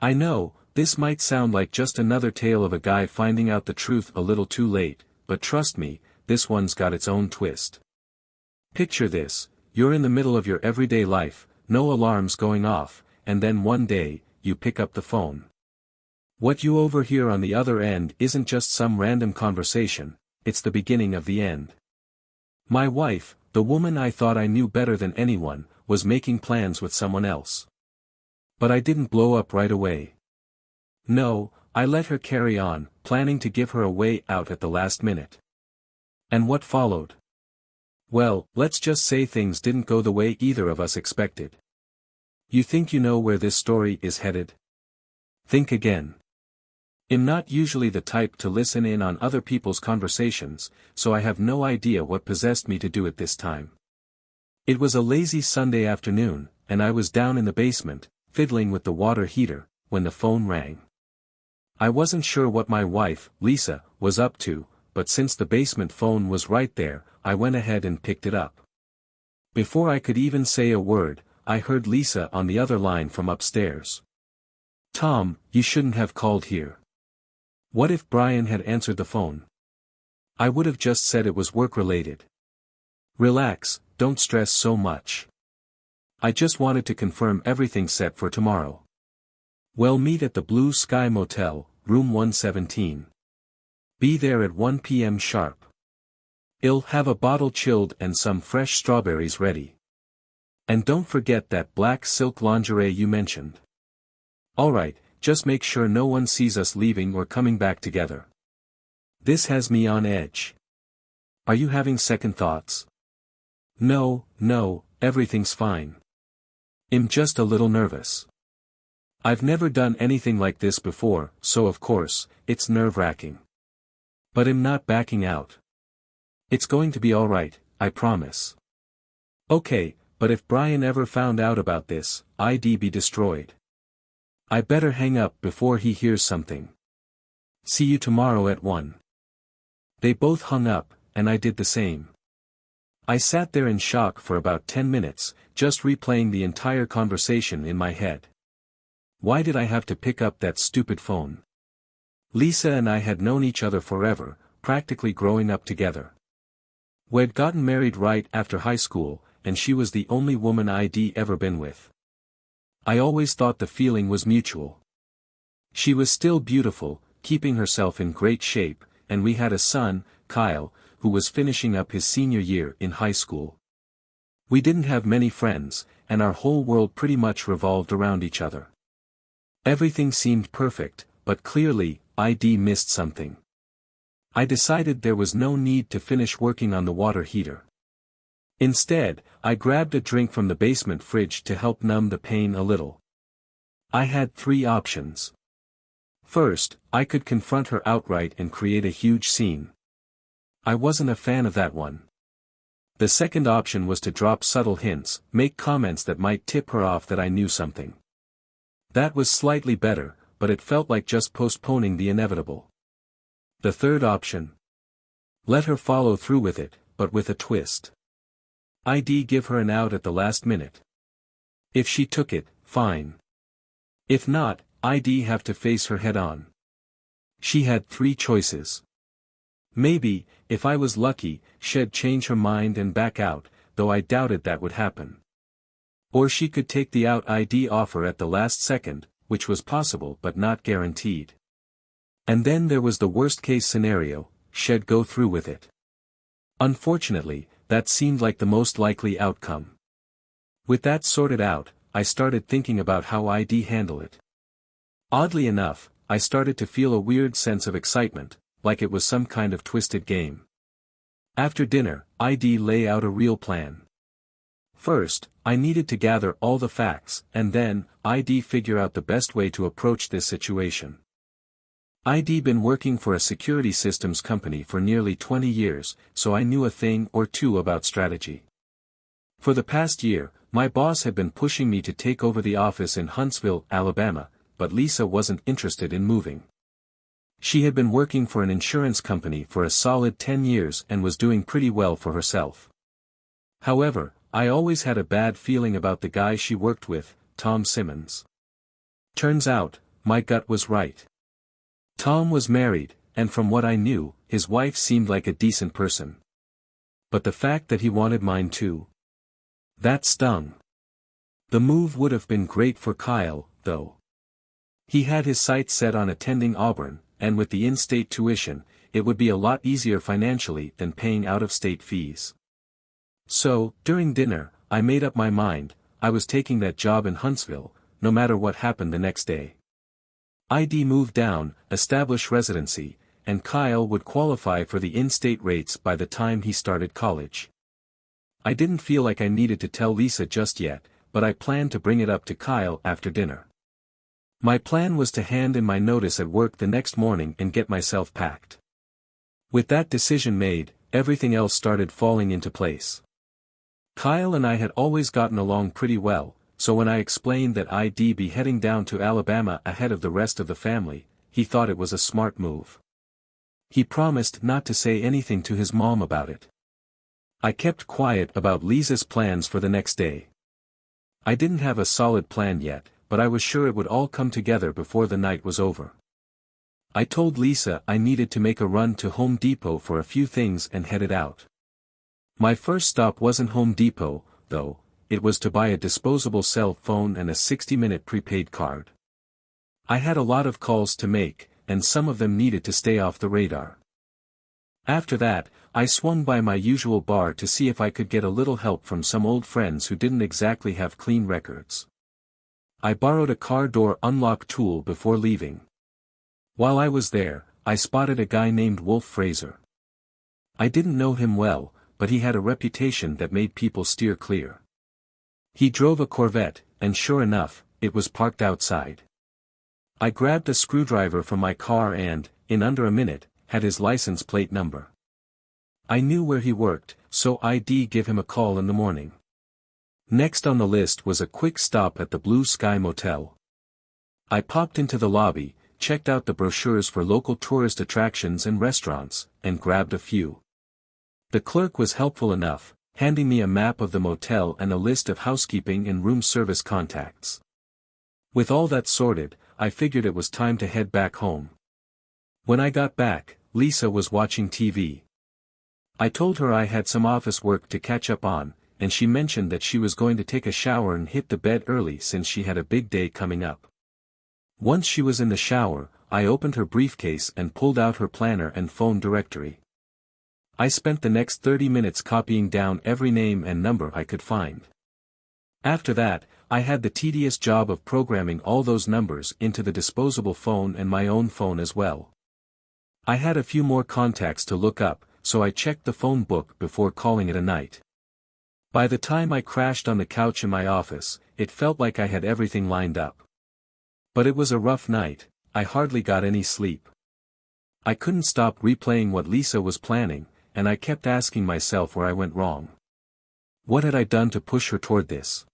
I know, this might sound like just another tale of a guy finding out the truth a little too late, but trust me, this one's got its own twist. Picture this, you're in the middle of your everyday life, no alarms going off, and then one day, you pick up the phone. What you overhear on the other end isn't just some random conversation, it's the beginning of the end. My wife, the woman I thought I knew better than anyone, was making plans with someone else. But I didn't blow up right away. No, I let her carry on, planning to give her a way out at the last minute. And what followed? Well, let's just say things didn't go the way either of us expected. You think you know where this story is headed? Think again. I'm not usually the type to listen in on other people's conversations, so I have no idea what possessed me to do it this time. It was a lazy Sunday afternoon, and I was down in the basement, fiddling with the water heater, when the phone rang. I wasn't sure what my wife, Lisa, was up to, but since the basement phone was right there, I went ahead and picked it up. Before I could even say a word, I heard Lisa on the other line from upstairs. "Tom, you shouldn't have called here." What if Brian had answered the phone? I would have just said it was work-related. Relax, don't stress so much. I just wanted to confirm everything's set for tomorrow. We'll meet at the Blue Sky Motel, room 117. Be there at 1 p.m. sharp. I'll have a bottle chilled and some fresh strawberries ready. And don't forget that black silk lingerie you mentioned. Alright, just make sure no one sees us leaving or coming back together. This has me on edge. Are you having second thoughts? No, everything's fine. I'm just a little nervous. I've never done anything like this before, so of course, it's nerve-wracking. But I'm not backing out. It's going to be alright, I promise. Okay, but if Brian ever found out about this, I'd be destroyed. I better hang up before he hears something. See you tomorrow at 1. They both hung up, and I did the same. I sat there in shock for about 10 minutes, just replaying the entire conversation in my head. Why did I have to pick up that stupid phone? Lisa and I had known each other forever, practically growing up together. We'd gotten married right after high school, and she was the only woman I'd ever been with. I always thought the feeling was mutual. She was still beautiful, keeping herself in great shape, and we had a son, Kyle, who was finishing up his senior year in high school. We didn't have many friends, and our whole world pretty much revolved around each other. Everything seemed perfect, but clearly, I'd missed something. I decided there was no need to finish working on the water heater. Instead, I grabbed a drink from the basement fridge to help numb the pain a little. I had 3 options. First, I could confront her outright and create a huge scene. I wasn't a fan of that one. The second option was to drop subtle hints, make comments that might tip her off that I knew something. That was slightly better, but it felt like just postponing the inevitable. The third option? Let her follow through with it, but with a twist. I'd give her an out at the last minute. If she took it, fine. If not, I'd have to face her head-on. She had 3 choices. Maybe, if I was lucky, she'd change her mind and back out, though I doubted that would happen. Or she could take the out I'd offer at the last second, which was possible but not guaranteed. And then there was the worst-case scenario, she'd go through with it. Unfortunately, that seemed like the most likely outcome. With that sorted out, I started thinking about how I'd handle it. Oddly enough, I started to feel a weird sense of excitement, like it was some kind of twisted game. After dinner, I'd lay out a real plan. First, I needed to gather all the facts, and then, I'd figure out the best way to approach this situation. I'd been working for a security systems company for nearly 20 years, so I knew a thing or two about strategy. For the past year, my boss had been pushing me to take over the office in Huntsville, Alabama, but Lisa wasn't interested in moving. She had been working for an insurance company for a solid 10 years and was doing pretty well for herself. However, I always had a bad feeling about the guy she worked with, Tom Simmons. Turns out, my gut was right. Tom was married, and from what I knew, his wife seemed like a decent person. But the fact that he wanted mine too. That stung. The move would have been great for Kyle, though. He had his sights set on attending Auburn, and with the in-state tuition, it would be a lot easier financially than paying out-of-state fees. So, during dinner, I made up my mind, I was taking that job in Huntsville, no matter what happened the next day. I'd move down, establish residency, and Kyle would qualify for the in-state rates by the time he started college. I didn't feel like I needed to tell Lisa just yet, but I planned to bring it up to Kyle after dinner. My plan was to hand in my notice at work the next morning and get myself packed. With that decision made, everything else started falling into place. Kyle and I had always gotten along pretty well, so when I explained that I'd be heading down to Alabama ahead of the rest of the family, he thought it was a smart move. He promised not to say anything to his mom about it. I kept quiet about Lisa's plans for the next day. I didn't have a solid plan yet, but I was sure it would all come together before the night was over. I told Lisa I needed to make a run to Home Depot for a few things and headed out. My first stop wasn't Home Depot, though, it was to buy a disposable cell phone and a 60-minute prepaid card. I had a lot of calls to make, and some of them needed to stay off the radar. After that, I swung by my usual bar to see if I could get a little help from some old friends who didn't exactly have clean records. I borrowed a car door unlock tool before leaving. While I was there, I spotted a guy named Wolf Fraser. I didn't know him well, but he had a reputation that made people steer clear. He drove a Corvette, and sure enough, it was parked outside. I grabbed a screwdriver from my car and, in under a minute, had his license plate number. I knew where he worked, so I'd give him a call in the morning. Next on the list was a quick stop at the Blue Sky Motel. I popped into the lobby, checked out the brochures for local tourist attractions and restaurants, and grabbed a few. The clerk was helpful enough, handing me a map of the motel and a list of housekeeping and room service contacts. With all that sorted, I figured it was time to head back home. When I got back, Lisa was watching TV. I told her I had some office work to catch up on, and she mentioned that she was going to take a shower and hit the bed early since she had a big day coming up. Once she was in the shower, I opened her briefcase and pulled out her planner and phone directory. I spent the next 30 minutes copying down every name and number I could find. After that, I had the tedious job of programming all those numbers into the disposable phone and my own phone as well. I had a few more contacts to look up, so I checked the phone book before calling it a night. By the time I crashed on the couch in my office, it felt like I had everything lined up. But it was a rough night, I hardly got any sleep. I couldn't stop replaying what Lisa was planning, and I kept asking myself where I went wrong. What had I done to push her toward this?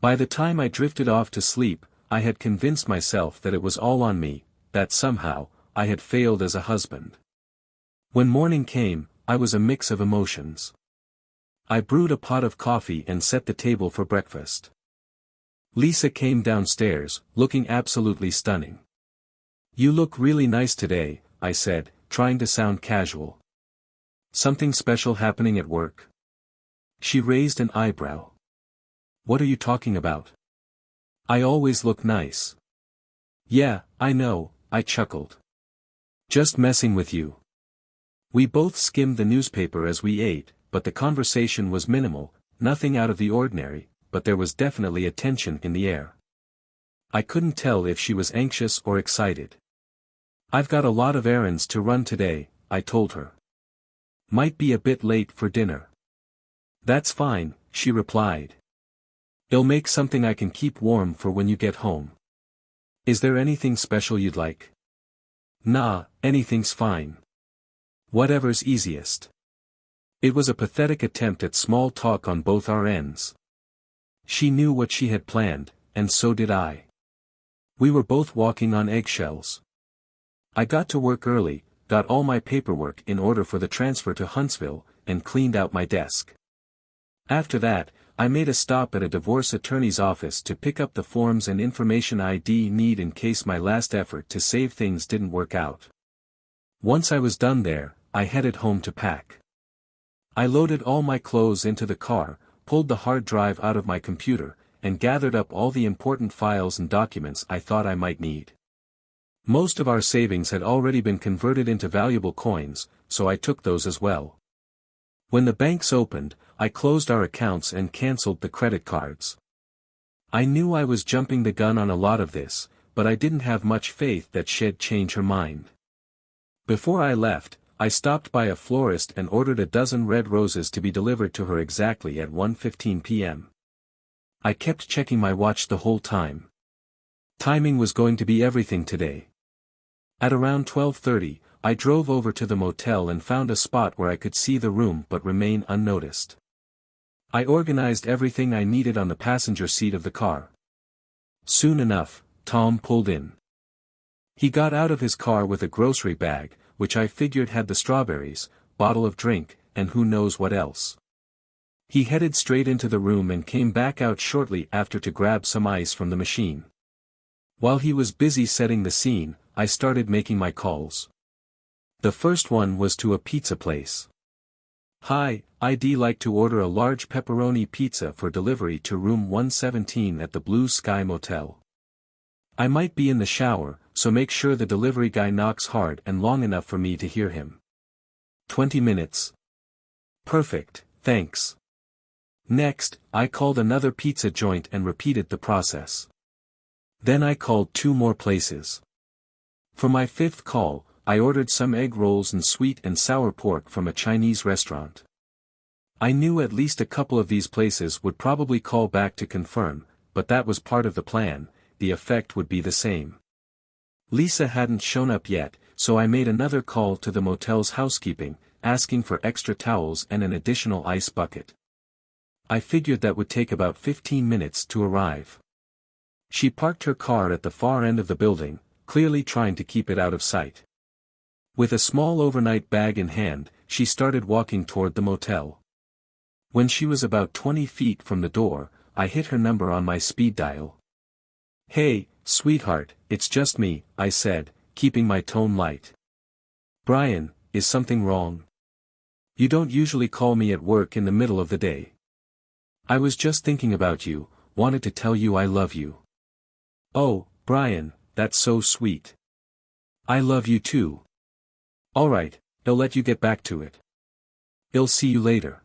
By the time I drifted off to sleep, I had convinced myself that it was all on me, that somehow, I had failed as a husband. When morning came, I was a mix of emotions. I brewed a pot of coffee and set the table for breakfast. Lisa came downstairs, looking absolutely stunning. "You look really nice today," I said, trying to sound casual. "Something special happening at work?" She raised an eyebrow. "What are you talking about? I always look nice." "Yeah, I know," I chuckled. "Just messing with you." We both skimmed the newspaper as we ate, but the conversation was minimal, nothing out of the ordinary, but there was definitely a tension in the air. I couldn't tell if she was anxious or excited. "I've got a lot of errands to run today," I told her. "Might be a bit late for dinner." "That's fine," she replied. "I'll make something I can keep warm for when you get home. Is there anything special you'd like?" "Nah, anything's fine. Whatever's easiest." It was a pathetic attempt at small talk on both our ends. She knew what she had planned, and so did I. We were both walking on eggshells. I got to work early, got all my paperwork in order for the transfer to Huntsville, and cleaned out my desk. After that, I made a stop at a divorce attorney's office to pick up the forms and information I'd need in case my last effort to save things didn't work out. Once I was done there, I headed home to pack. I loaded all my clothes into the car, pulled the hard drive out of my computer, and gathered up all the important files and documents I thought I might need. Most of our savings had already been converted into valuable coins, so I took those as well. When the banks opened, I closed our accounts and cancelled the credit cards. I knew I was jumping the gun on a lot of this, but I didn't have much faith that she'd change her mind. Before I left, I stopped by a florist and ordered a dozen red roses to be delivered to her exactly at 1:15 p.m. I kept checking my watch the whole time. Timing was going to be everything today. At around 12:30, I drove over to the motel and found a spot where I could see the room but remain unnoticed. I organized everything I needed on the passenger seat of the car. Soon enough, Tom pulled in. He got out of his car with a grocery bag, which I figured had the strawberries, bottle of drink, and who knows what else. He headed straight into the room and came back out shortly after to grab some ice from the machine. While he was busy setting the scene, I started making my calls. The first one was to a pizza place. "Hi, I'd like to order a large pepperoni pizza for delivery to room 117 at the Blue Sky Motel. I might be in the shower, so make sure the delivery guy knocks hard and long enough for me to hear him." 20 minutes. Perfect, thanks. Next, I called another pizza joint and repeated the process. Then I called 2 more places. For my 5th call, I ordered some egg rolls and sweet and sour pork from a Chinese restaurant. I knew at least a couple of these places would probably call back to confirm, but that was part of the plan, the effect would be the same. Lisa hadn't shown up yet, so I made another call to the motel's housekeeping, asking for extra towels and an additional ice bucket. I figured that would take about 15 minutes to arrive. She parked her car at the far end of the building, clearly trying to keep it out of sight. With a small overnight bag in hand, she started walking toward the motel. When she was about 20 feet from the door, I hit her number on my speed dial. "Hey, sweetheart, it's just me," I said, keeping my tone light. "Brian, is something wrong? You don't usually call me at work in the middle of the day. I was just thinking about you, wanted to tell you I love you." "Oh, Brian, that's so sweet. I love you too. Alright, I'll let you get back to it. I'll see you later.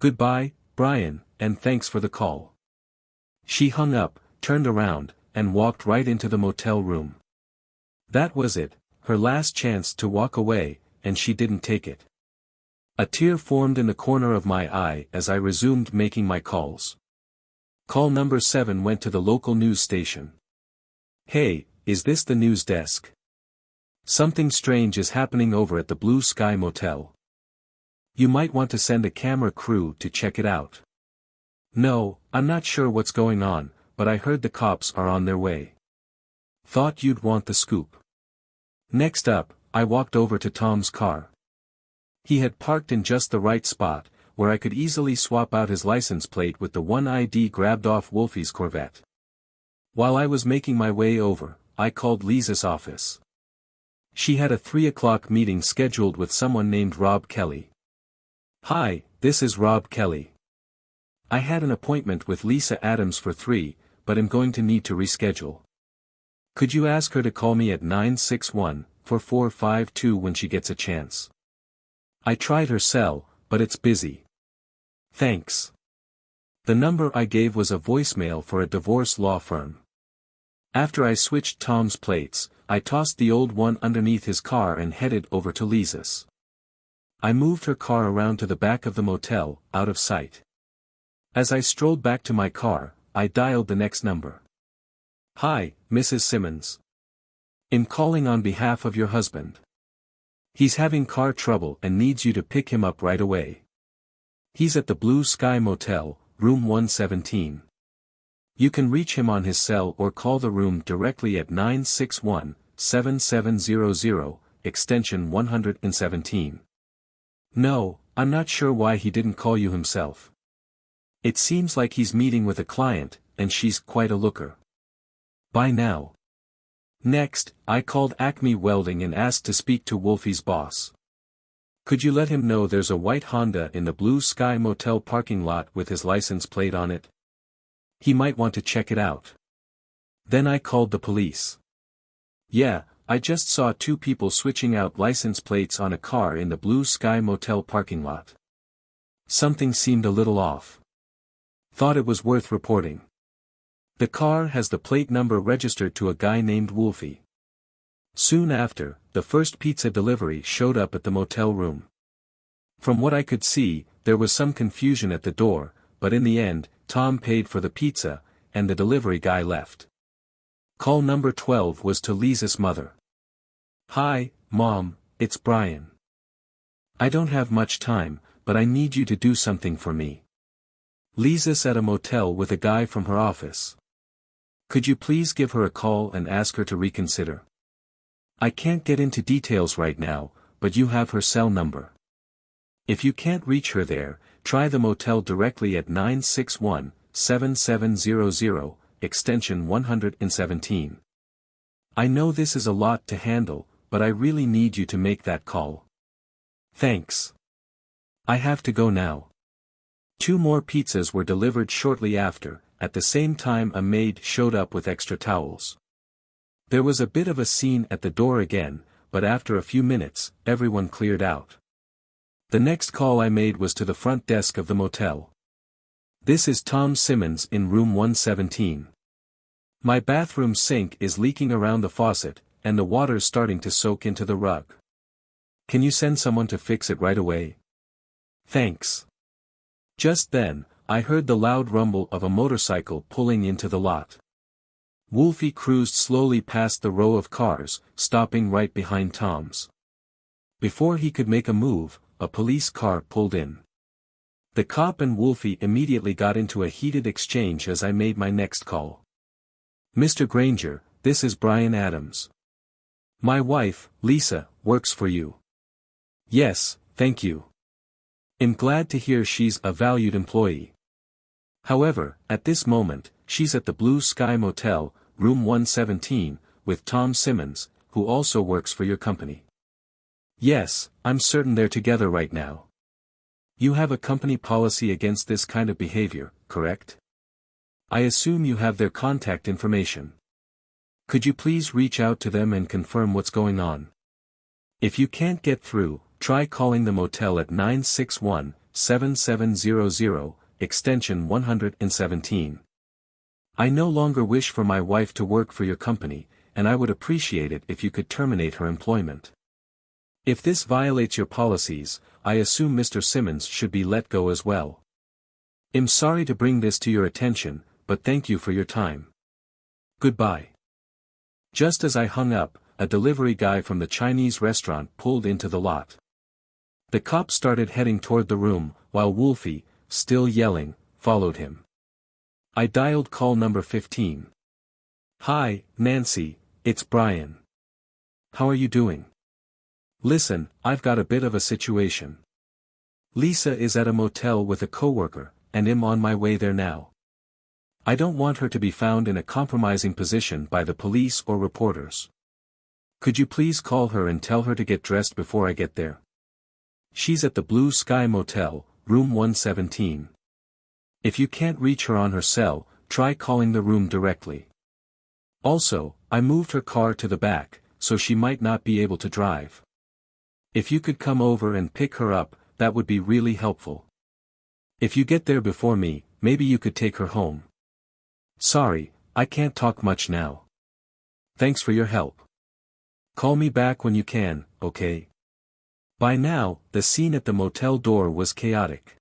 Goodbye, Brian, and thanks for the call." She hung up, turned around, and walked right into the motel room. That was it, her last chance to walk away, and she didn't take it. A tear formed in the corner of my eye as I resumed making my calls. Call number 7 went to the local news station. "Hey, is this the news desk? Something strange is happening over at the Blue Sky Motel. You might want to send a camera crew to check it out." "No, I'm not sure what's going on, but I heard the cops are on their way. Thought you'd want the scoop." Next up, I walked over to Tom's car. He had parked in just the right spot, where I could easily swap out his license plate with the one ID grabbed off Wolfie's Corvette. While I was making my way over, I called Lisa's office. She had a 3 o'clock meeting scheduled with someone named Rob Kelly. "Hi, this is Rob Kelly. I had an appointment with Lisa Adams for 3, but am going to need to reschedule. Could you ask her to call me at 961-4452 when she gets a chance? I tried her cell, but it's busy. Thanks." The number I gave was a voicemail for a divorce law firm. After I switched Tom's plates, I tossed the old one underneath his car and headed over to Lisa's. I moved her car around to the back of the motel, out of sight. As I strolled back to my car, I dialed the next number. "Hi, Mrs. Simmons. I'm calling on behalf of your husband. He's having car trouble and needs you to pick him up right away. He's at the Blue Sky Motel, room 117. You can reach him on his cell or call the room directly at 961-7700, extension 117. No, I'm not sure why he didn't call you himself. It seems like he's meeting with a client, and she's quite a looker. Bye now. Next, I called Acme Welding and asked to speak to Wolfie's boss. Could you let him know there's a white Honda in the Blue Sky Motel parking lot with his license plate on it? He might want to check it out. Then I called the police. Yeah, I just saw two people switching out license plates on a car in the Blue Sky Motel parking lot. Something seemed a little off. Thought it was worth reporting. The car has the plate number registered to a guy named Wolfie. Soon after, the first pizza delivery showed up at the motel room. From what I could see, there was some confusion at the door, but in the end, Tom paid for the pizza, and the delivery guy left. Call number 12 was to Lisa's mother. Hi, Mom, it's Brian. I don't have much time, but I need you to do something for me. Lisa's at a motel with a guy from her office. Could you please give her a call and ask her to reconsider? I can't get into details right now, but you have her cell number. If you can't reach her there, try the motel directly at 961-7700, extension 117. I know this is a lot to handle, but I really need you to make that call. Thanks. I have to go now. 2 more pizzas were delivered shortly after. At the same time a maid showed up with extra towels. There was a bit of a scene at the door again, but after a few minutes, everyone cleared out. The next call I made was to the front desk of the motel. This is Tom Simmons in room 117. My bathroom sink is leaking around the faucet, and the water's starting to soak into the rug. Can you send someone to fix it right away? Thanks. Just then, I heard the loud rumble of a motorcycle pulling into the lot. Wolfie cruised slowly past the row of cars, stopping right behind Tom's. Before he could make a move, a police car pulled in. The cop and Wolfie immediately got into a heated exchange as I made my next call. Mr. Granger, this is Brian Adams. My wife, Lisa, works for you. Yes, thank you. I'm glad to hear she's a valued employee. However, at this moment, she's at the Blue Sky Motel, room 117, with Tom Simmons, who also works for your company. Yes, I'm certain they're together right now. You have a company policy against this kind of behavior, correct? I assume you have their contact information. Could you please reach out to them and confirm what's going on? If you can't get through, try calling the motel at 961-7700, extension 117. I no longer wish for my wife to work for your company, and I would appreciate it if you could terminate her employment. If this violates your policies, I assume Mr. Simmons should be let go as well. I'm sorry to bring this to your attention, but thank you for your time. Goodbye. Just as I hung up, a delivery guy from the Chinese restaurant pulled into the lot. The cop started heading toward the room, while Wolfie, still yelling, followed him. I dialed call number 15. Hi, Nancy, it's Brian. How are you doing? Listen, I've got a bit of a situation. Lisa is at a motel with a coworker, and I'm on my way there now. I don't want her to be found in a compromising position by the police or reporters. Could you please call her and tell her to get dressed before I get there? She's at the Blue Sky Motel, room 117. If you can't reach her on her cell, try calling the room directly. Also, I moved her car to the back, so she might not be able to drive. If you could come over and pick her up, that would be really helpful. If you get there before me, maybe you could take her home. Sorry, I can't talk much now. Thanks for your help. Call me back when you can, okay? By now, the scene at the motel door was chaotic.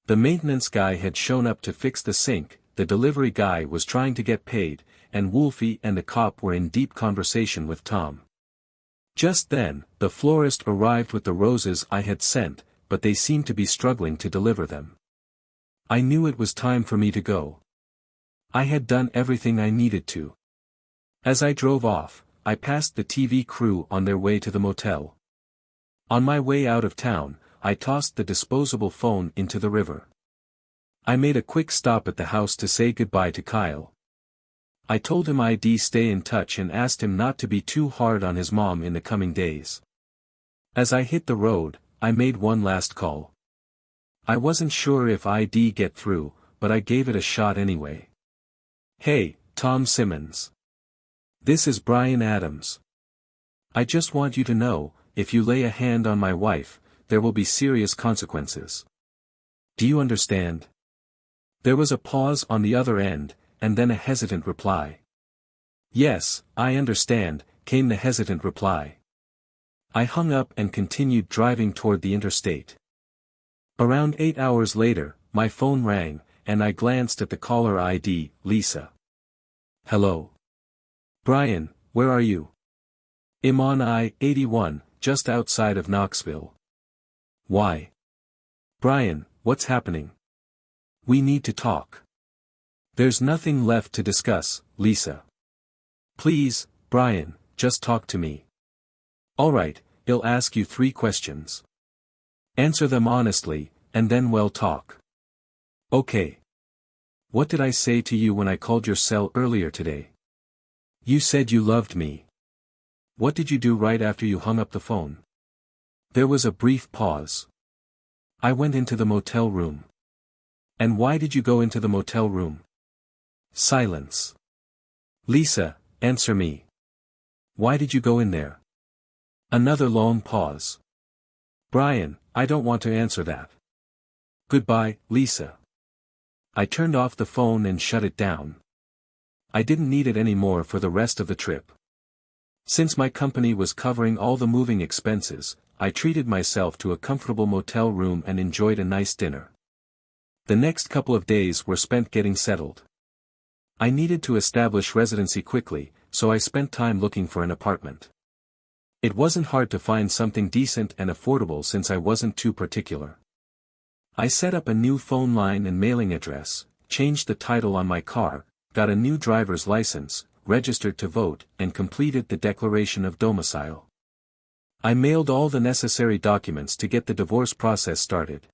The maintenance guy had shown up to fix the sink, the delivery guy was trying to get paid, and Wolfie and the cop were in deep conversation with Tom. Just then, the florist arrived with the roses I had sent, but they seemed to be struggling to deliver them. I knew it was time for me to go. I had done everything I needed to. As I drove off, I passed the TV crew on their way to the motel. On my way out of town, I tossed the disposable phone into the river. I made a quick stop at the house to say goodbye to Kyle. I told him I'd stay in touch and asked him not to be too hard on his mom in the coming days. As I hit the road, I made one last call. I wasn't sure if I'd get through, but I gave it a shot anyway. "Hey, Tom Simmons. This is Brian Adams. I just want you to know, if you lay a hand on my wife, there will be serious consequences. Do you understand?" There was a pause on the other end, and then a hesitant reply. "Yes, I understand," came the hesitant reply. I hung up and continued driving toward the interstate. Around 8 hours later, my phone rang, and I glanced at the caller ID, Lisa. "Hello. Brian, where are you?" "I'm on I-81, just outside of Knoxville." "Why?" "Brian, what's happening? We need to talk." "There's nothing left to discuss, Lisa. Please, Brian, just talk to me." "Alright, I'll ask you 3 questions. Answer them honestly, and then we'll talk." "Okay. What did I say to you when I called your cell earlier today?" "You said you loved me. What did you do right after you hung up the phone?" There was a brief pause. "I went into the motel room." "And why did you go into the motel room?" Silence. "Lisa, answer me. Why did you go in there?" Another long pause. "Brian, I don't want to answer that." "Goodbye, Lisa." I turned off the phone and shut it down. I didn't need it anymore for the rest of the trip. Since my company was covering all the moving expenses, I treated myself to a comfortable motel room and enjoyed a nice dinner. The next couple of days were spent getting settled. I needed to establish residency quickly, so I spent time looking for an apartment. It wasn't hard to find something decent and affordable since I wasn't too particular. I set up a new phone line and mailing address, changed the title on my car, got a new driver's license, registered to vote, and completed the declaration of domicile. I mailed all the necessary documents to get the divorce process started.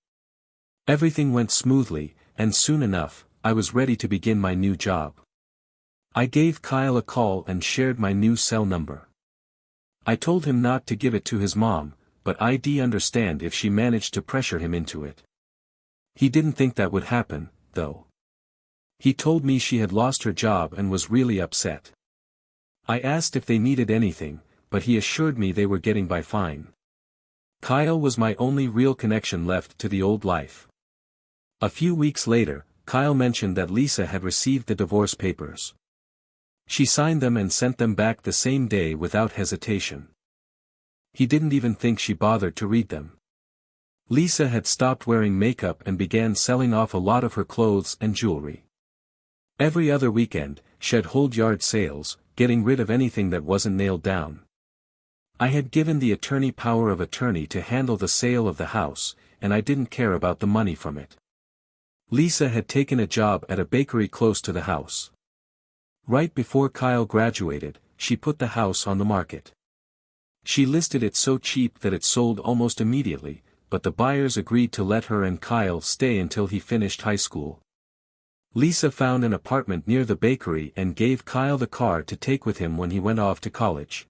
Everything went smoothly, and soon enough, I was ready to begin my new job. I gave Kyle a call and shared my new cell number. I told him not to give it to his mom, but I'd understand if she managed to pressure him into it. He didn't think that would happen, though. He told me she had lost her job and was really upset. I asked if they needed anything, but he assured me they were getting by fine. Kyle was my only real connection left to the old life. A few weeks later, Kyle mentioned that Lisa had received the divorce papers. She signed them and sent them back the same day without hesitation. He didn't even think she bothered to read them. Lisa had stopped wearing makeup and began selling off a lot of her clothes and jewelry. Every other weekend, she'd hold yard sales, getting rid of anything that wasn't nailed down. I had given the attorney power of attorney to handle the sale of the house, and I didn't care about the money from it. Lisa had taken a job at a bakery close to the house. Right before Kyle graduated, she put the house on the market. She listed it so cheap that it sold almost immediately, but the buyers agreed to let her and Kyle stay until he finished high school. Lisa found an apartment near the bakery and gave Kyle the car to take with him when he went off to college.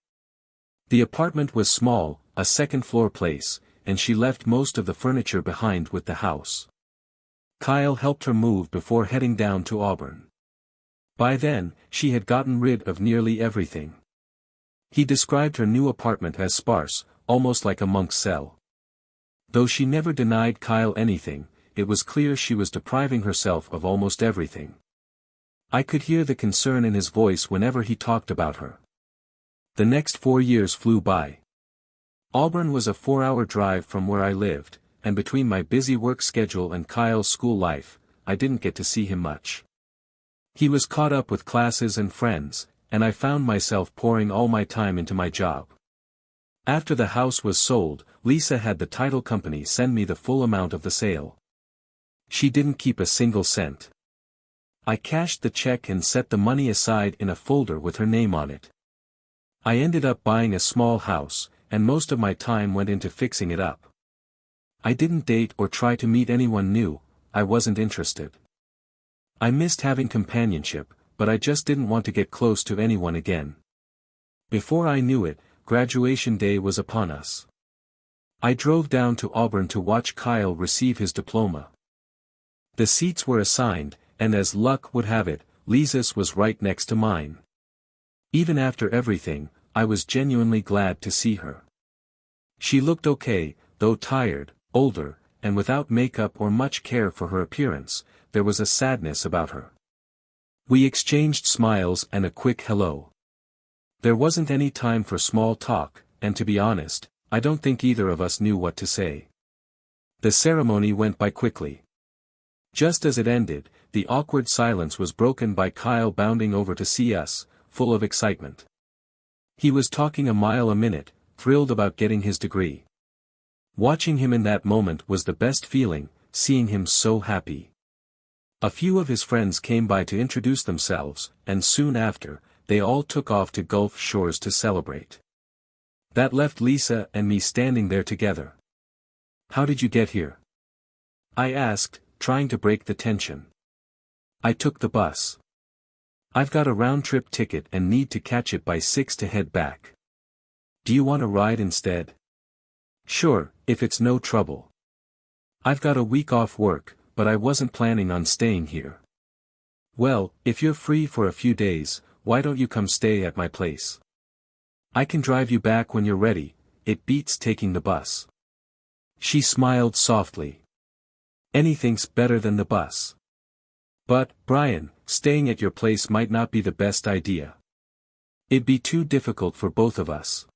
The apartment was small, a second-floor place, and she left most of the furniture behind with the house. Kyle helped her move before heading down to Auburn. By then, she had gotten rid of nearly everything. He described her new apartment as sparse, almost like a monk's cell. Though she never denied Kyle anything, it was clear she was depriving herself of almost everything. I could hear the concern in his voice whenever he talked about her. The next 4 years flew by. Auburn was a 4-hour drive from where I lived, and between my busy work schedule and Kyle's school life, I didn't get to see him much. He was caught up with classes and friends, and I found myself pouring all my time into my job. After the house was sold, Lisa had the title company send me the full amount of the sale. She didn't keep a single cent. I cashed the check and set the money aside in a folder with her name on it. I ended up buying a small house, and most of my time went into fixing it up. I didn't date or try to meet anyone new, I wasn't interested. I missed having companionship, but I just didn't want to get close to anyone again. Before I knew it, graduation day was upon us. I drove down to Auburn to watch Kyle receive his diploma. The seats were assigned, and as luck would have it, Lisa's was right next to mine. Even after everything, I was genuinely glad to see her. She looked okay, though tired, older, and without makeup or much care for her appearance. There was a sadness about her. We exchanged smiles and a quick hello. There wasn't any time for small talk, and to be honest, I don't think either of us knew what to say. The ceremony went by quickly. Just as it ended, the awkward silence was broken by Kyle bounding over to see us, full of excitement. He was talking a mile a minute, thrilled about getting his degree. Watching him in that moment was the best feeling, seeing him so happy. A few of his friends came by to introduce themselves, and soon after, they all took off to Gulf Shores to celebrate. That left Lisa and me standing there together. "How did you get here?" I asked, trying to break the tension. "I took the bus. I've got a round-trip ticket and need to catch it by 6 to head back. Do you want a ride instead?" "Sure, if it's no trouble. I've got a week off work, but I wasn't planning on staying here." "Well, if you're free for a few days, why don't you come stay at my place? I can drive you back when you're ready, it beats taking the bus." She smiled softly. "Anything's better than the bus. But, Brian, staying at your place might not be the best idea. It'd be too difficult for both of us.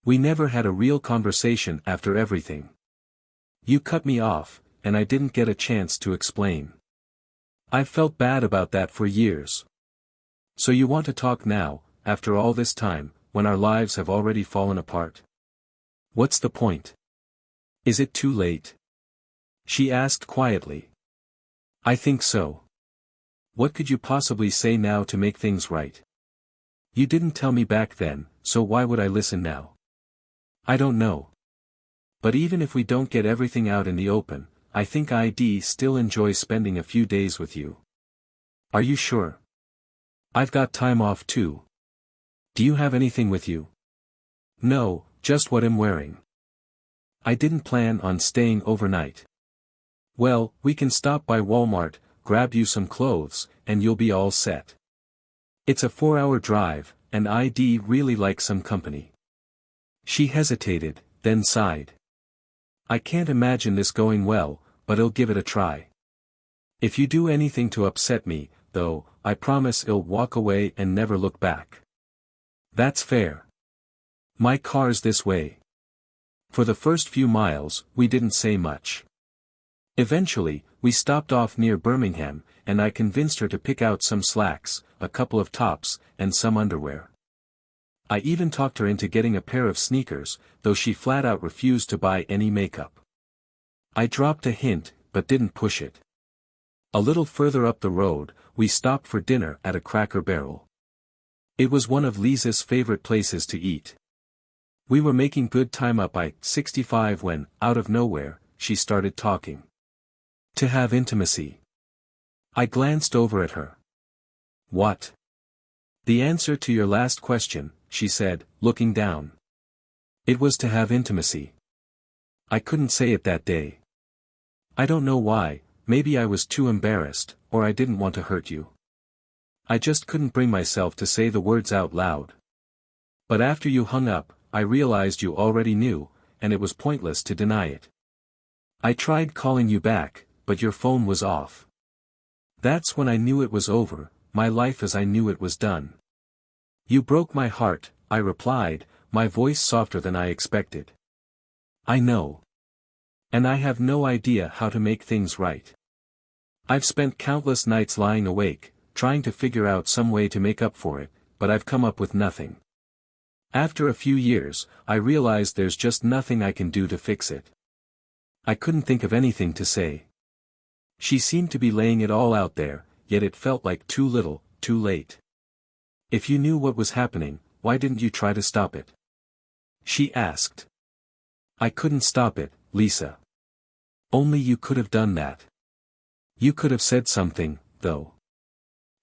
We never had a real conversation after everything. You cut me off, and I didn't get a chance to explain. I've felt bad about that for years. So you want to talk now, after all this time, when our lives have already fallen apart? What's the point? Is it too late?" She asked quietly. "I think so. What could you possibly say now to make things right? You didn't tell me back then, so why would I listen now?" "I don't know. But even if we don't get everything out in the open, I think I'd still enjoy spending a few days with you." "Are you sure? I've got time off too. Do you have anything with you?" "No, just what I'm wearing. I didn't plan on staying overnight." "Well, we can stop by Walmart, grab you some clothes, and you'll be all set. It's a 4-hour drive, and I'd really like some company." She hesitated, then sighed. "I can't imagine this going well, but I'll give it a try. If you do anything to upset me, though, I promise I'll walk away and never look back." "That's fair. My car's this way." For the first few miles, we didn't say much. Eventually, we stopped off near Birmingham, and I convinced her to pick out some slacks, a couple of tops, and some underwear. I even talked her into getting a pair of sneakers, though she flat out refused to buy any makeup. I dropped a hint, but didn't push it. A little further up the road, we stopped for dinner at a Cracker Barrel. It was one of Lisa's favorite places to eat. We were making good time up I-65 when, out of nowhere, she started talking. "To have intimacy." I glanced over at her. "What?" "The answer to your last question," she said, looking down. "It was to have intimacy." I couldn't say it that day. I don't know why, maybe I was too embarrassed, or I didn't want to hurt you. I just couldn't bring myself to say the words out loud. But after you hung up, I realized you already knew, and it was pointless to deny it. I tried calling you back, but your phone was off. That's when I knew it was over, my life as I knew it was done. "You broke my heart," I replied, my voice softer than I expected. "I know. And I have no idea how to make things right. I've spent countless nights lying awake, trying to figure out some way to make up for it, but I've come up with nothing. After a few years, I realized there's just nothing I can do to fix it." I couldn't think of anything to say. She seemed to be laying it all out there, yet it felt like too little, too late. "If you knew what was happening, why didn't you try to stop it?" she asked. "I couldn't stop it, Lisa. Only you could have done that. You could have said something, though.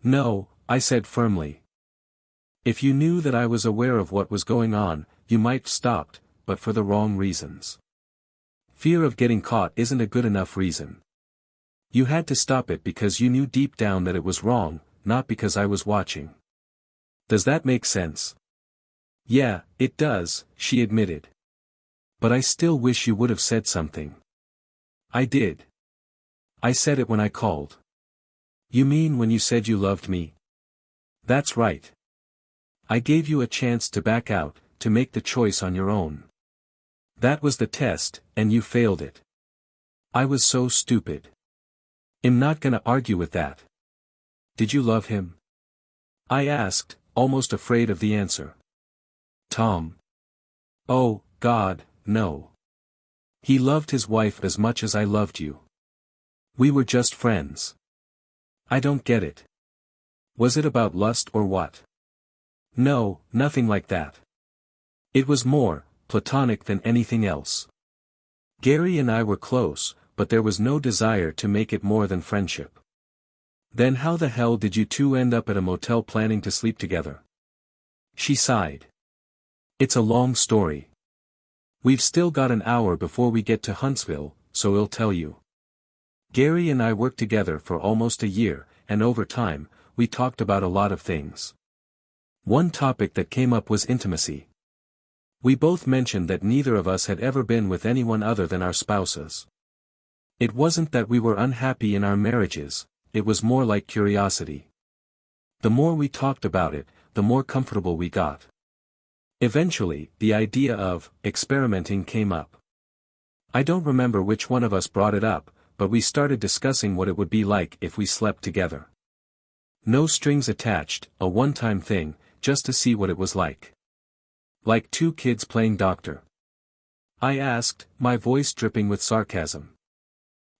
No, I said firmly. If you knew that I was aware of what was going on, you might have stopped, but for the wrong reasons. Fear of getting caught isn't a good enough reason. You had to stop it because you knew deep down that it was wrong, not because I was watching. Does that make sense? Yeah, it does, she admitted. But I still wish you would have said something. I did. I said it when I called. You mean when you said you loved me? That's right. I gave you a chance to back out, to make the choice on your own. That was the test, and you failed it. I was so stupid. I'm not gonna argue with that. Did you love him? I asked, almost afraid of the answer. Tom. Oh, God, no. He loved his wife as much as I loved you. We were just friends. I don't get it. Was it about lust or what? No, nothing like that. It was more platonic than anything else. Gary and I were close, but there was no desire to make it more than friendship. Then how the hell did you two end up at a motel planning to sleep together? She sighed. It's a long story. We've still got an hour before we get to Huntsville, so I'll tell you. Gary and I worked together for almost a year, and over time, we talked about a lot of things. One topic that came up was intimacy. We both mentioned that neither of us had ever been with anyone other than our spouses. It wasn't that we were unhappy in our marriages, it was more like curiosity. The more we talked about it, the more comfortable we got. Eventually, the idea of experimenting came up. I don't remember which one of us brought it up, but we started discussing what it would be like if we slept together. No strings attached, a one-time thing, just to see what it was like. Like two kids playing doctor. I asked, my voice dripping with sarcasm.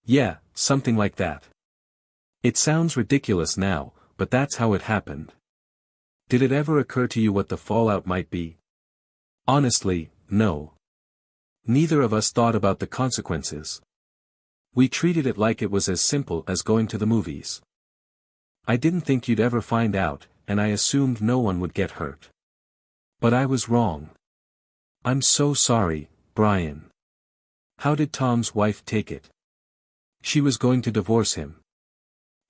Yeah, something like that. It sounds ridiculous now, but that's how it happened. Did it ever occur to you what the fallout might be? Honestly, no. Neither of us thought about the consequences. We treated it like it was as simple as going to the movies. I didn't think you'd ever find out, and I assumed no one would get hurt. But I was wrong. I'm so sorry, Brian. How did Tom's wife take it? She was going to divorce him.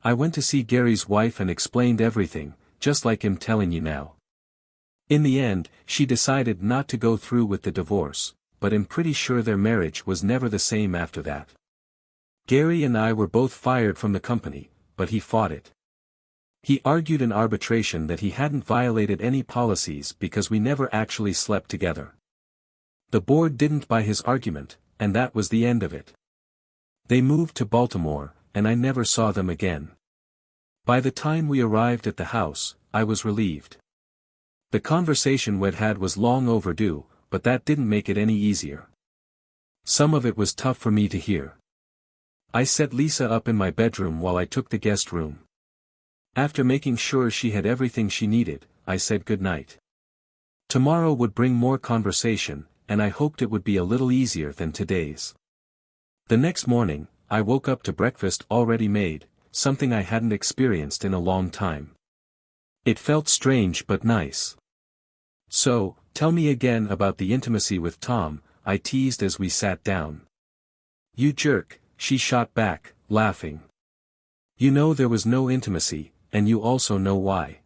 I went to see Gary's wife and explained everything, just like him telling you now. In the end, she decided not to go through with the divorce, but I'm pretty sure their marriage was never the same after that. Gary and I were both fired from the company, but he fought it. He argued in arbitration that he hadn't violated any policies because we never actually slept together. The board didn't buy his argument, and that was the end of it. They moved to Baltimore, and I never saw them again. By the time we arrived at the house, I was relieved. The conversation we'd had was long overdue, but that didn't make it any easier. Some of it was tough for me to hear. I set Lisa up in my bedroom while I took the guest room. After making sure she had everything she needed, I said goodnight. Tomorrow would bring more conversation, and I hoped it would be a little easier than today's. The next morning, I woke up to breakfast already made, something I hadn't experienced in a long time. It felt strange but nice. So, tell me again about the intimacy with Tom, I teased as we sat down. You jerk, she shot back, laughing. You know there was no intimacy, and you also know why.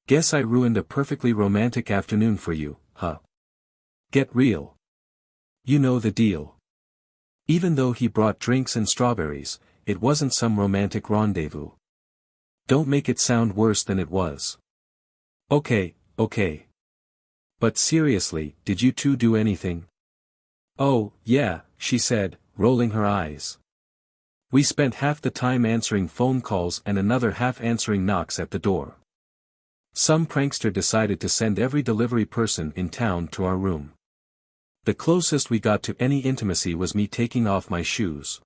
Guess I ruined a perfectly romantic afternoon for you, huh? Get real. You know the deal. Even though he brought drinks and strawberries, it wasn't some romantic rendezvous. Don't make it sound worse than it was. Okay. But seriously, did you two do anything? Oh, yeah, she said, rolling her eyes. We spent half the time answering phone calls and another half answering knocks at the door. Some prankster decided to send every delivery person in town to our room. The closest we got to any intimacy was me taking off my shoes.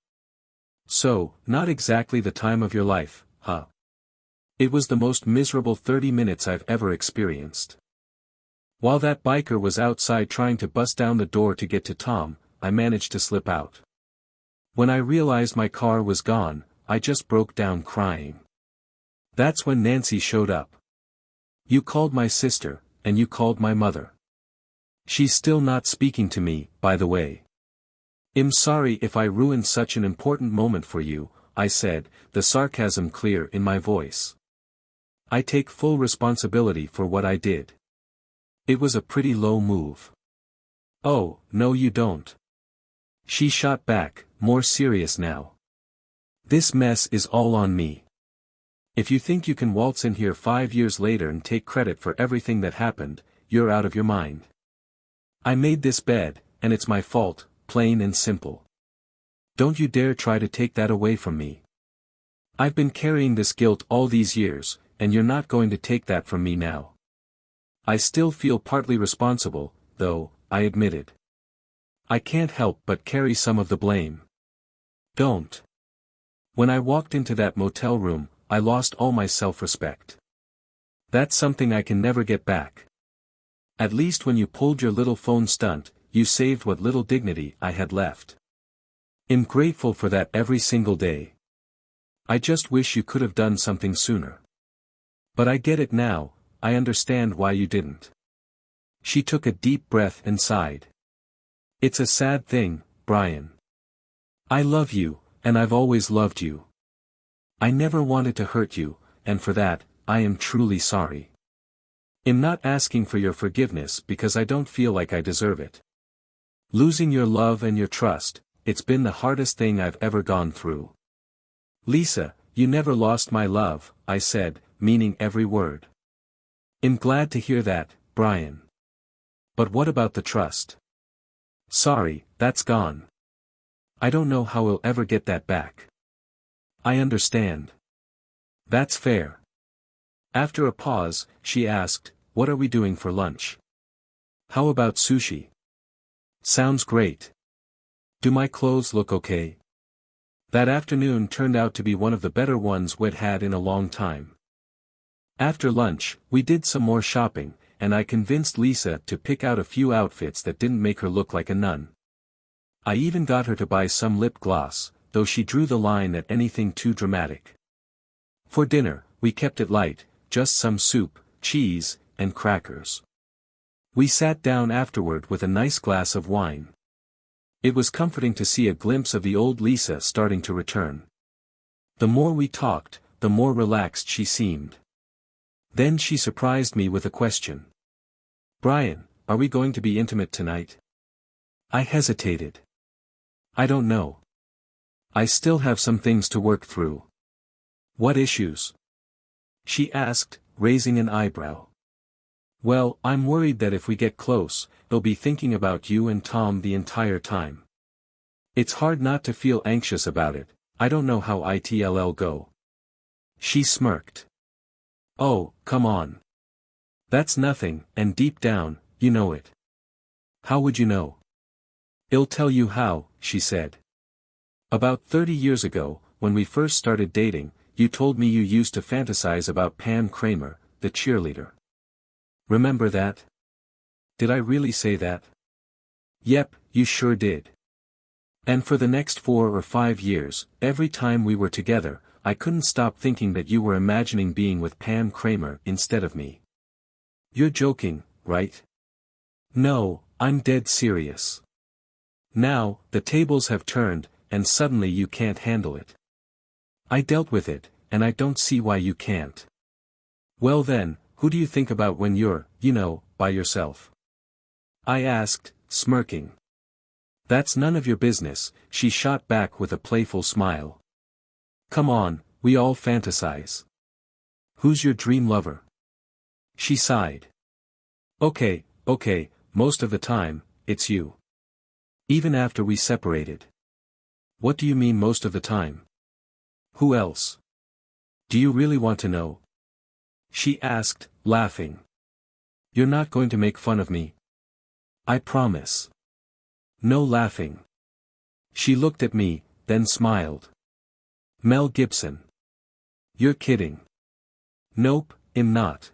So, not exactly the time of your life, huh? It was the most miserable 30 minutes I've ever experienced. While that biker was outside trying to bust down the door to get to Tom, I managed to slip out. When I realized my car was gone, I just broke down crying. That's when Nancy showed up. You called my sister, and you called my mother. She's still not speaking to me, by the way. I'm sorry if I ruined such an important moment for you, I said, the sarcasm clear in my voice. I take full responsibility for what I did. It was a pretty low move. Oh, no you don't. She shot back, more serious now. This mess is all on me. If you think you can waltz in here 5 years later and take credit for everything that happened, you're out of your mind. I made this bed, and it's my fault, plain and simple. Don't you dare try to take that away from me. I've been carrying this guilt all these years, and you're not going to take that from me now. I still feel partly responsible, though, I admitted. I can't help but carry some of the blame. Don't. When I walked into that motel room, I lost all my self-respect. That's something I can never get back. At least when you pulled your little phone stunt, you saved what little dignity I had left. I'm grateful for that every single day. I just wish you could have done something sooner. But I get it now, I understand why you didn't. She took a deep breath and sighed. It's a sad thing, Brian. I love you, and I've always loved you. I never wanted to hurt you, and for that, I am truly sorry. I'm not asking for your forgiveness because I don't feel like I deserve it. Losing your love and your trust, it's been the hardest thing I've ever gone through. Lisa, you never lost my love, I said, meaning every word. I'm glad to hear that, Brian. But what about the trust? Sorry, that's gone. I don't know how we'll ever get that back. I understand. That's fair. After a pause, she asked, what are we doing for lunch? How about sushi? Sounds great. Do my clothes look okay? That afternoon turned out to be one of the better ones we'd had in a long time. After lunch, we did some more shopping, and I convinced Lisa to pick out a few outfits that didn't make her look like a nun. I even got her to buy some lip gloss, though she drew the line at anything too dramatic. For dinner, we kept it light, just some soup, cheese, and crackers. We sat down afterward with a nice glass of wine. It was comforting to see a glimpse of the old Lisa starting to return. The more we talked, the more relaxed she seemed. Then she surprised me with a question. Brian, are we going to be intimate tonight? I hesitated. I don't know. I still have some things to work through. What issues? She asked, raising an eyebrow. Well, I'm worried that if we get close, they'll be thinking about you and Tom the entire time. It's hard not to feel anxious about it. I don't know how it'll go. She smirked. Oh, come on. That's nothing, and deep down, you know it. How would you know? I'll tell you how, she said. About 30 years ago, when we first started dating, you told me you used to fantasize about Pam Kramer, the cheerleader. Remember that? Did I really say that? Yep, you sure did. And for the next 4 or 5 years, every time we were together, I couldn't stop thinking that you were imagining being with Pam Kramer instead of me. You're joking, right? No, I'm dead serious. Now, the tables have turned, and suddenly you can't handle it. I dealt with it, and I don't see why you can't. Well then, who do you think about when you're, by yourself? I asked, smirking. That's none of your business, she shot back with a playful smile. Come on, we all fantasize. Who's your dream lover? She sighed. Okay, most of the time, it's you. Even after we separated. What do you mean most of the time? Who else? Do you really want to know? She asked, laughing. You're not going to make fun of me? I promise. No laughing. She looked at me, then smiled. Mel Gibson. You're kidding. Nope, I'm not.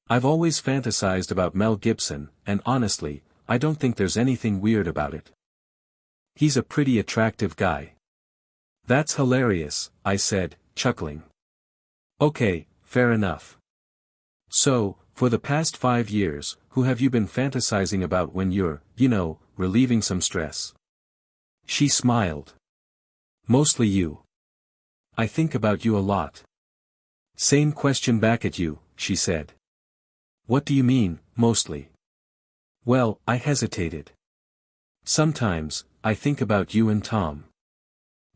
I've always fantasized about Mel Gibson, and honestly, I don't think there's anything weird about it. He's a pretty attractive guy. That's hilarious, I said, chuckling. Okay, fair enough. So, for the past 5 years, who have you been fantasizing about when you're, relieving some stress? She smiled. Mostly you. I think about you a lot. Same question back at you, she said. What do you mean, mostly? Well, I hesitated. Sometimes, I think about you and Tom.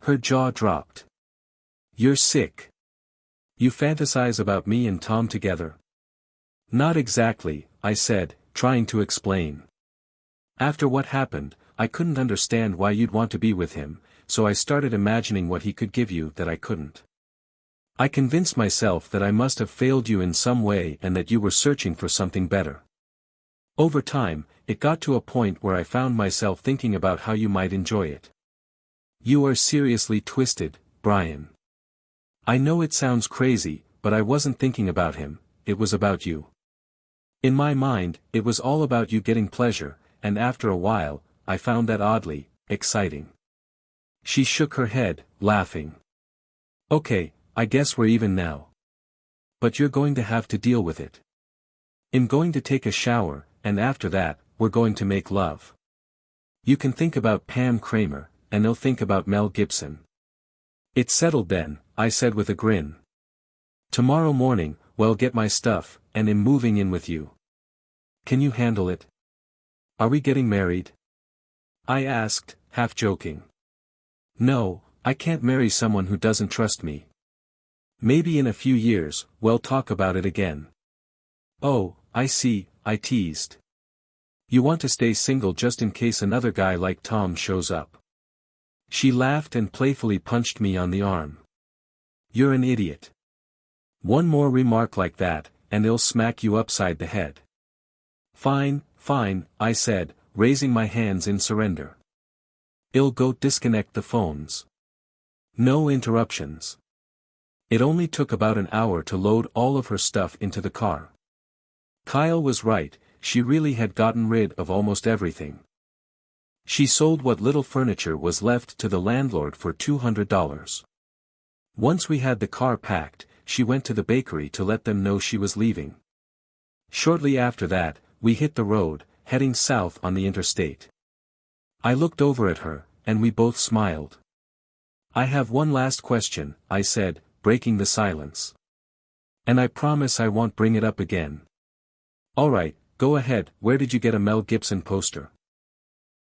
Her jaw dropped. You're sick. You fantasize about me and Tom together? Not exactly, I said, trying to explain. After what happened, I couldn't understand why you'd want to be with him, so I started imagining what he could give you that I couldn't. I convinced myself that I must have failed you in some way and that you were searching for something better. Over time, it got to a point where I found myself thinking about how you might enjoy it. You are seriously twisted, Brian. I know it sounds crazy, but I wasn't thinking about him, it was about you. In my mind, it was all about you getting pleasure, and after a while, I found that oddly exciting. She shook her head, laughing. Okay, I guess we're even now. But you're going to have to deal with it. I'm going to take a shower, and after that, we're going to make love. You can think about Pam Kramer, and they'll think about Mel Gibson. It's settled then, I said with a grin. Tomorrow morning, we'll get my stuff, and I'm moving in with you. Can you handle it? Are we getting married? I asked, half joking. No, I can't marry someone who doesn't trust me. Maybe in a few years, we'll talk about it again. Oh, I see, I teased. You want to stay single just in case another guy like Tom shows up. She laughed and playfully punched me on the arm. You're an idiot. One more remark like that, and it'll smack you upside the head. Fine, fine, I said, raising my hands in surrender. I'll go disconnect the phones. No interruptions. It only took about an hour to load all of her stuff into the car. Kyle was right, she really had gotten rid of almost everything. She sold what little furniture was left to the landlord for $200. Once we had the car packed, she went to the bakery to let them know she was leaving. Shortly after that, we hit the road, heading south on the interstate. I looked over at her, and we both smiled. I have one last question, I said, breaking the silence. And I promise I won't bring it up again. Alright, go ahead, where did you get a Mel Gibson poster?